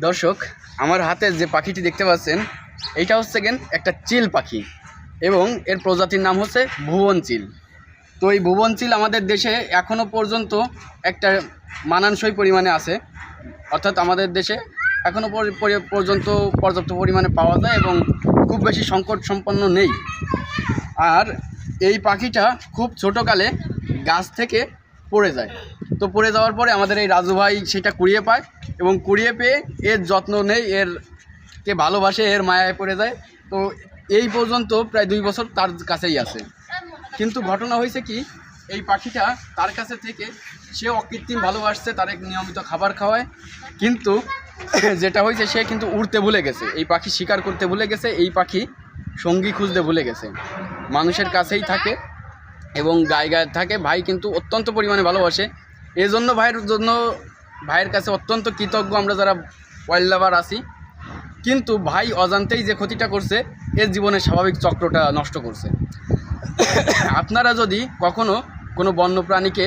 দর্শক, আমার হাতে যে পাখিটি দেখতে পাচ্ছেন এইটা হচ্ছে একটা চিল পাখি এবং এর প্রজাতির নাম হচ্ছে ভুবন চিল। তো এই ভুবন চিল আমাদের দেশে এখনও পর্যন্ত একটা মানানসই পরিমাণে আছে, অর্থাৎ আমাদের দেশে এখনও পর্যন্ত পর্যাপ্ত পরিমাণে পাওয়া যায় এবং খুব বেশি সংকট সম্পন্ন নেই। আর এই পাখিটা খুব ছোটোকালে গাছ থেকে পড়ে যায়, তো পড়ে যাওয়ার পরে আমাদের এই রাজু ভাই সেটা কুড়িয়ে পায় এবং কুড়িয়ে পেয়ে এর যত্ন নেই, এরকে ভালোবাসে, এর মায়ায় পড়ে যায়। তো এই পর্যন্ত প্রায় 2 বছর তার কাছেই আছে। কিন্তু ঘটনা হয়েছে কি, এই পাখিটা তার কাছে থেকে সে অকৃত্রিম ভালোবাসছে, তার এক নিয়মিত খাবার খাওয়ায়, কিন্তু যেটা হয়েছে সে কিন্তু উড়তে ভুলে গেছে, এই পাখি শিকার করতে ভুলে গেছে, এই পাখি সঙ্গী খুঁজতে ভুলে গেছে, মানুষের কাছেই থাকে এবং গায়ে গায়ে থাকে। ভাই কিন্তু অত্যন্ত পরিমাণে ভালোবাসে, এজন্য ভাইয়ের কাছে অত্যন্ত কৃতজ্ঞ আমরা যারা ওয়াইল্ড লাভার আছি। কিন্তু ভাই অজান্তেই যে ক্ষতিটা করছে, এর জীবনের স্বাভাবিক চক্রটা নষ্ট করছে। আপনারা যদি কখনো কোনো বন্যপ্রাণীকে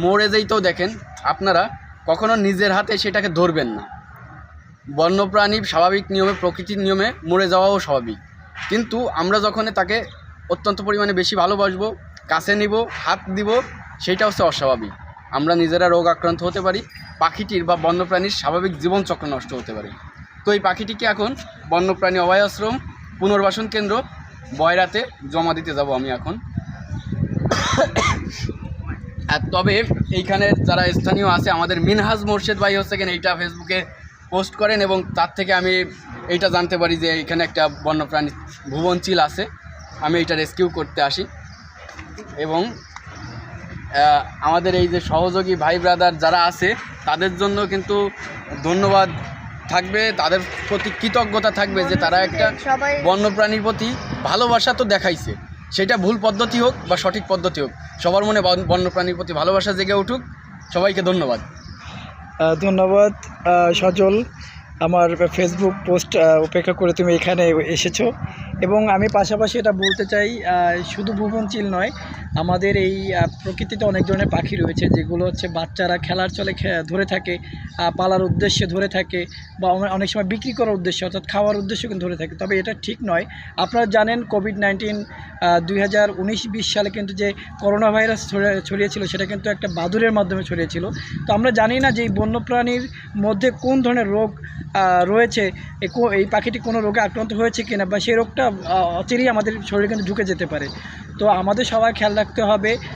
মরে যেতেও দেখেন, আপনারা কখনো নিজের হাতে সেটাকে ধরবেন না। বন্যপ্রাণী স্বাভাবিক নিয়মে, প্রকৃতির নিয়মে মরে যাওয়াও স্বাভাবিক, কিন্তু আমরা যখন তাকে অত্যন্ত পরিমাণে বেশি ভালোবাসবো, কাছে নিব, হাত দিব, সেইটা হচ্ছে অস্বাভাবিক। আমরা নিজেরা রোগ আক্রান্ত হতে পারি, পাখিটির বা বন্যপ্রাণীর স্বাভাবিক জীবনচক্র নষ্ট হতে পারে। তো এই পাখিটিকে এখন বন্যপ্রাণী অভয়াশ্রম পুনর্বাসন কেন্দ্র বয়রাতে জমা দিতে যাব আমি এখন। আর তবে এইখানে যারা স্থানীয় আছে, আমাদের মিনহাজ মোর্শেদ ভাই হচ্ছে এইটা ফেসবুকে পোস্ট করেন এবং তার থেকে আমি এইটা জানতে পারি যে এইখানে একটা বন্যপ্রাণী ভুবন চিল আছে। আমি এইটা রেস্কিউ করতে আসি এবং আমাদের এই যে সহযোগী ভাই ব্রাদার যারা আছে তাদের জন্য কিন্তু ধন্যবাদ থাকবে, তাদের প্রতি কৃতজ্ঞতা থাকবে যে তারা একটা বন্যপ্রাণীর প্রতি ভালোবাসা তো দেখাইছে, সেটা ভুল পদ্ধতি হোক বা সঠিক পদ্ধতি হোক, সবার মনে বন্যপ্রাণীর প্রতি ভালোবাসা জেগে উঠুক। সবাইকে ধন্যবাদ। ধন্যবাদ সজল, আমার ফেসবুক পোস্ট উপেক্ষা করে তুমি এখানে এসেছো। এবং আমি পাশাপাশি এটা বলতে চাই, শুধু ভুবন চিল নয়, আমাদের এই প্রকৃতিতে অনেক ধরনের পাখি রয়েছে যেগুলো হচ্ছে বাচ্চারা খেলার চলে ধরে থাকে, পালার উদ্দেশ্যে ধরে থাকে, বা অনেক সময় বিক্রি করার উদ্দেশ্যে অর্থাৎ খাওয়ার উদ্দেশ্যে কিন্তু ধরে থাকে। তবে এটা ঠিক নয়। আপনারা জানেন কোভিড-19 2019-20 সালে কিন্তু যে করোনা ভাইরাস ছড়িয়েছিল, সেটা কিন্তু একটা বাদুড়ের মাধ্যমে ছড়িয়েছিল। তো আমরা জানি না যে এই বন্যপ্রাণীর মধ্যে কোন ধরনের রোগ রয়েছে, এই পাখিটি কোনো রোগে আক্রান্ত হয়েছে কিনা, বা সেই রোগটা অচিরেই আমাদের শরীরে কিন্তু ঢুকে যেতে পারে। তো আমাদের সবাই খেয়াল রাখতে হবে।